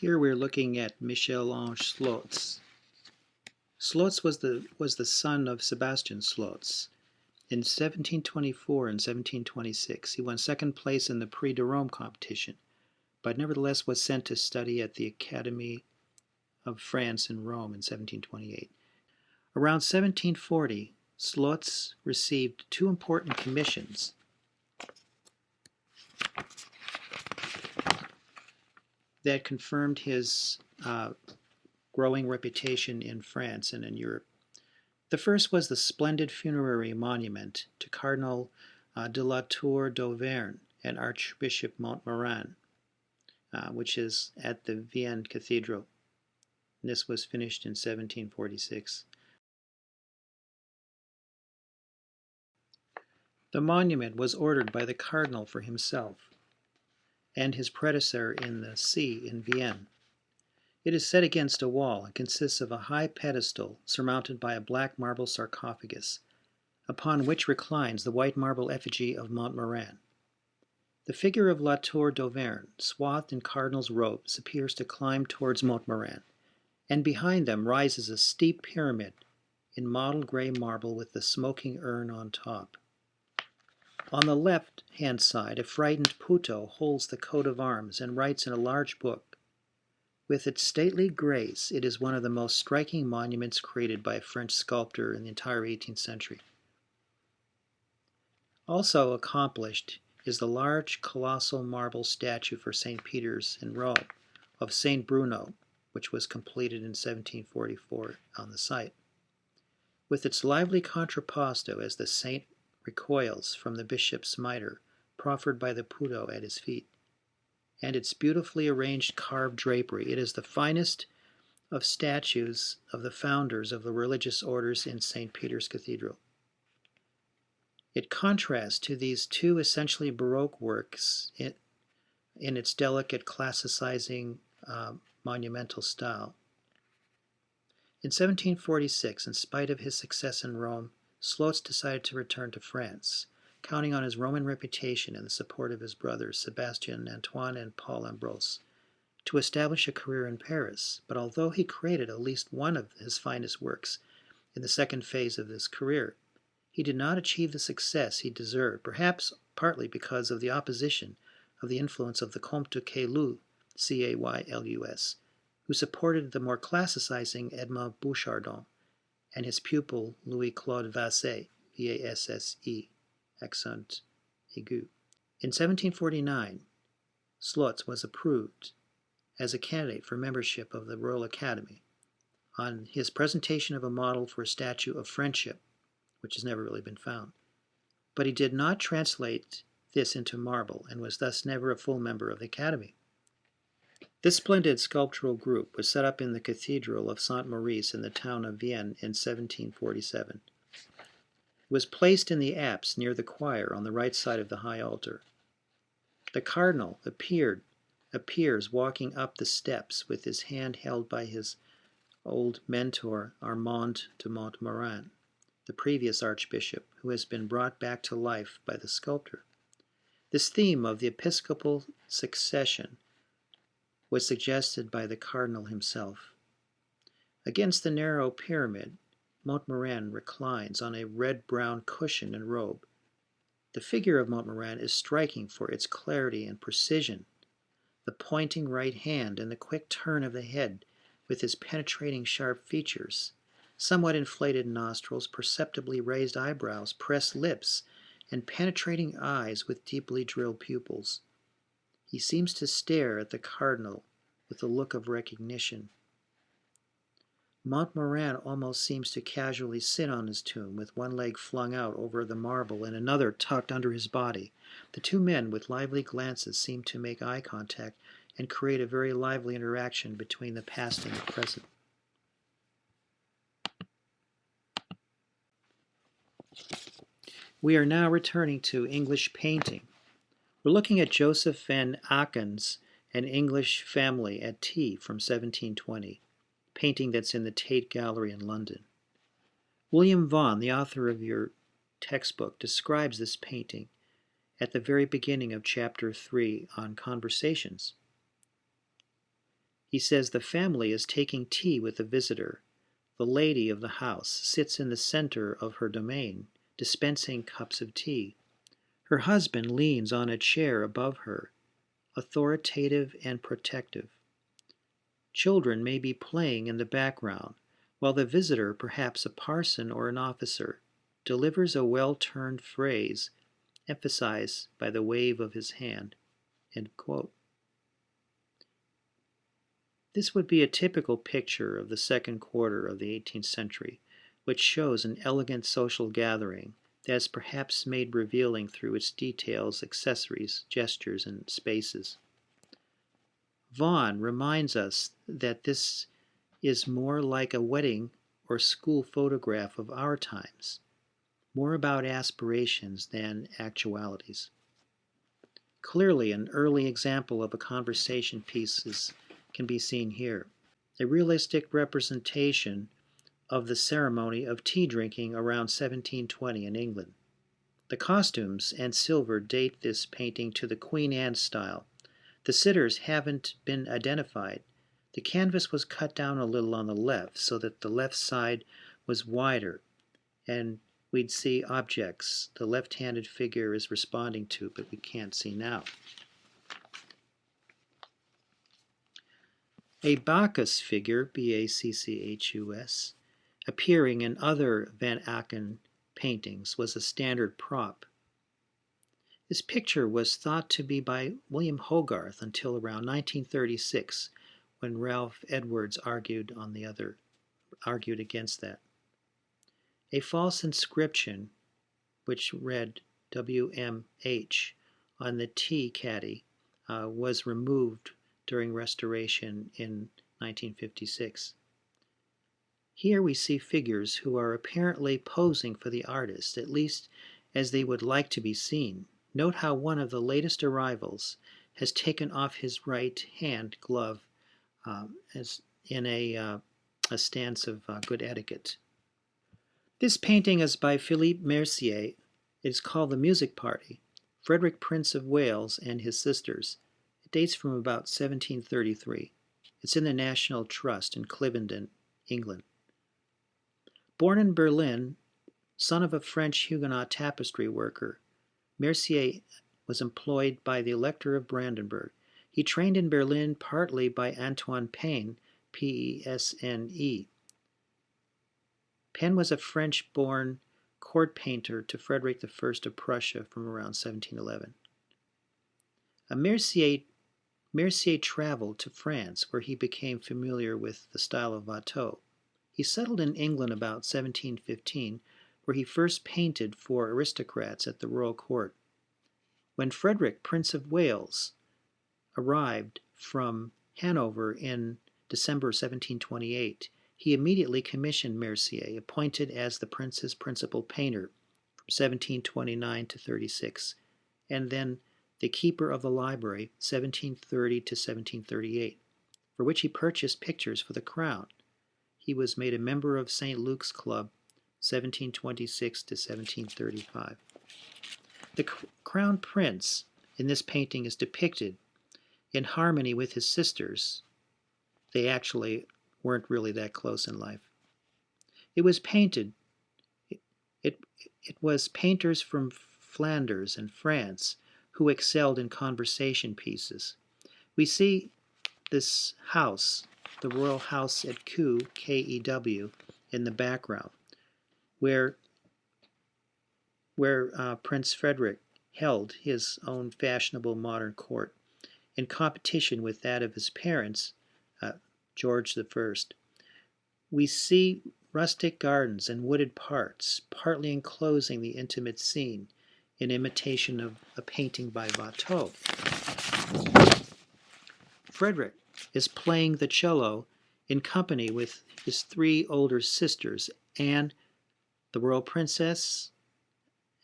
Here we're looking at Michel-Ange Slotz. Slotz was the son of Sebastian Slotz. In 1724 and 1726, he won second place in the Prix de Rome competition, but nevertheless was sent to study at the Academy of France in Rome in 1728. Around 1740, Slotz received two important commissions. That confirmed his growing reputation in France and in Europe. The first was the splendid funerary monument to Cardinal de la Tour d'Auvergne and Archbishop Montmorin, which is at the Vienne Cathedral. And this was finished in 1746. The monument was ordered by the Cardinal for himself and his predecessor in the see in Vienne. It is set against a wall and consists of a high pedestal surmounted by a black marble sarcophagus, upon which reclines the white marble effigy of Montmorin. The figure of La Tour d'Auvergne, swathed in cardinal's robes, appears to climb towards Montmorin, and behind them rises a steep pyramid in mottled gray marble with the smoking urn on top. On the left-hand side, a frightened Puto holds the coat of arms and writes in a large book. With its stately grace, it is one of the most striking monuments created by a French sculptor in the entire 18th century. Also accomplished is the large colossal marble statue for St. Peter's in Rome of St. Bruno, which was completed in 1744 on the site. With its lively contrapposto as the saint recoils from the bishop's mitre proffered by the Puto at his feet, and its beautifully arranged carved drapery, it is the finest of statues of the founders of the religious orders in St. Peter's Cathedral. It contrasts to these two essentially Baroque works in its delicate classicizing monumental style. In 1746, in spite of his success in Rome, Slotz decided to return to France, counting on his Roman reputation and the support of his brothers Sebastian Antoine and Paul Ambrose, to establish a career in Paris. But although he created at least one of his finest works in the second phase of his career, he did not achieve the success he deserved, perhaps partly because of the opposition of the influence of the Comte de Caylus, Caylus, who supported the more classicizing Edmond Bouchardon, and his pupil Louis-Claude Vasse, V-A-S-S-E, accent aigu. In 1749, Slotz was approved as a candidate for membership of the Royal Academy on his presentation of a model for a statue of friendship, which has never really been found. But he did not translate this into marble and was thus never a full member of the Academy. This splendid sculptural group was set up in the Cathedral of Saint Maurice in the town of Vienne in 1747. It was placed in the apse near the choir on the right side of the high altar. The cardinal appears walking up the steps with his hand held by his old mentor Armand de Montmorin, the previous archbishop, who has been brought back to life by the sculptor. This theme of the episcopal succession was suggested by the cardinal himself. Against the narrow pyramid, Montmorin reclines on a red-brown cushion and robe. The figure of Montmorin is striking for its clarity and precision. The pointing right hand and the quick turn of the head with his penetrating sharp features, somewhat inflated nostrils, perceptibly raised eyebrows, pressed lips, and penetrating eyes with deeply drilled pupils. He seems to stare at the cardinal with a look of recognition. Montmorin almost seems to casually sit on his tomb with one leg flung out over the marble and another tucked under his body. The two men with lively glances seem to make eye contact and create a very lively interaction between the past and the present. We are now returning to English painting. We're looking at Joseph van Aken's An English Family at Tea from 1720, painting that's in the Tate Gallery in London. William Vaughan, the author of your textbook, describes this painting at the very beginning of Chapter 3 on Conversations. He says the family is taking tea with a visitor. The lady of the house sits in the center of her domain, dispensing cups of tea. Her husband leans on a chair above her, authoritative and protective. Children may be playing in the background, while the visitor, perhaps a parson or an officer, delivers a well-turned phrase, emphasized by the wave of his hand. End quote. This would be a typical picture of the second quarter of the 18th century, which shows an elegant social gathering that is perhaps made revealing through its details, accessories, gestures, and spaces. Vaughan reminds us that this is more like a wedding or school photograph of our times, more about aspirations than actualities. Clearly, an early example of a conversation piece can be seen here, a realistic representation of the ceremony of tea drinking around 1720 in England. The costumes and silver date this painting to the Queen Anne style. The sitters haven't been identified. The canvas was cut down a little on the left so that the left side was wider, and we'd see objects the left-handed figure is responding to, but we can't see now. A Bacchus figure, B-A-C-C-H-U-S, appearing in other Van Aken paintings was a standard prop. This picture was thought to be by William Hogarth until around 1936, when Ralph Edwards argued against that. A false inscription, which read WMH on the tea caddy, was removed during restoration in 1956. Here we see figures who are apparently posing for the artist, at least as they would like to be seen. Note how one of the latest arrivals has taken off his right hand glove as in a stance of good etiquette. This painting is by Philippe Mercier. It is called The Music Party, Frederick Prince of Wales and His Sisters. It dates from about 1733. It's in the National Trust in Cliveden, England. Born in Berlin, son of a French Huguenot tapestry worker, Mercier was employed by the Elector of Brandenburg. He trained in Berlin partly by Antoine Payne, P-E-S-N-E. Payne was a French-born court painter to Frederick I of Prussia from around 1711. Mercier traveled to France, where he became familiar with the style of Watteau. He settled in England about 1715, where he first painted for aristocrats at the royal court. When Frederick, Prince of Wales, arrived from Hanover in December 1728, he immediately commissioned Mercier, appointed as the prince's principal painter from 1729 to 36, and then the keeper of the library 1730 to 1738, for which he purchased pictures for the crown. He was made a member of St. Luke's Club 1726 to 1735. The crown prince in this painting is depicted in harmony with his sisters. They actually weren't really that close in life. It was painted. It was painters from Flanders and France who excelled in conversation pieces. We see this house, the royal house at Kew, K-E-W, in the background, where Prince Frederick held his own fashionable modern court in competition with that of his parents, George I. We see rustic gardens and wooded parks, partly enclosing the intimate scene, in imitation of a painting by Watteau. Frederick is playing the cello in company with his three older sisters, Anne, the royal princess,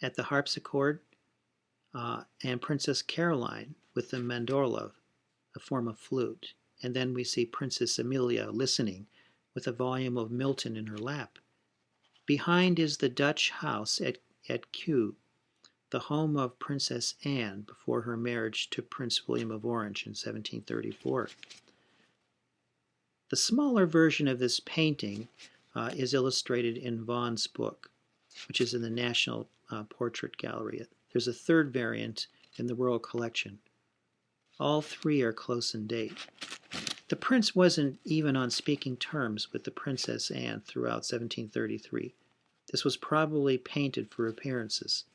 at the harpsichord, and Princess Caroline with the mandorla, a form of flute. And then we see Princess Amelia listening with a volume of Milton in her lap. Behind is the Dutch house at Kew, the home of Princess Anne before her marriage to Prince William of Orange in 1734. The smaller version of this painting is illustrated in Vaughan's book, which is in the National Portrait Gallery. There's a third variant in the Royal Collection. All three are close in date. The prince wasn't even on speaking terms with the Princess Anne throughout 1733. This was probably painted for appearances.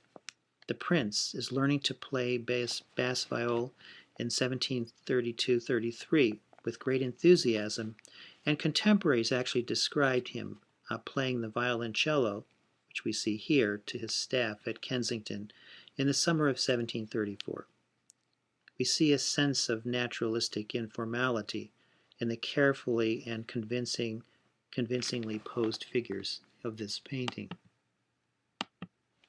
The prince is learning to play bass viol in 1732-33 with great enthusiasm, and contemporaries actually described him playing the violoncello, which we see here, to his staff at Kensington in the summer of 1734. We see a sense of naturalistic informality in the carefully and convincingly posed figures of this painting.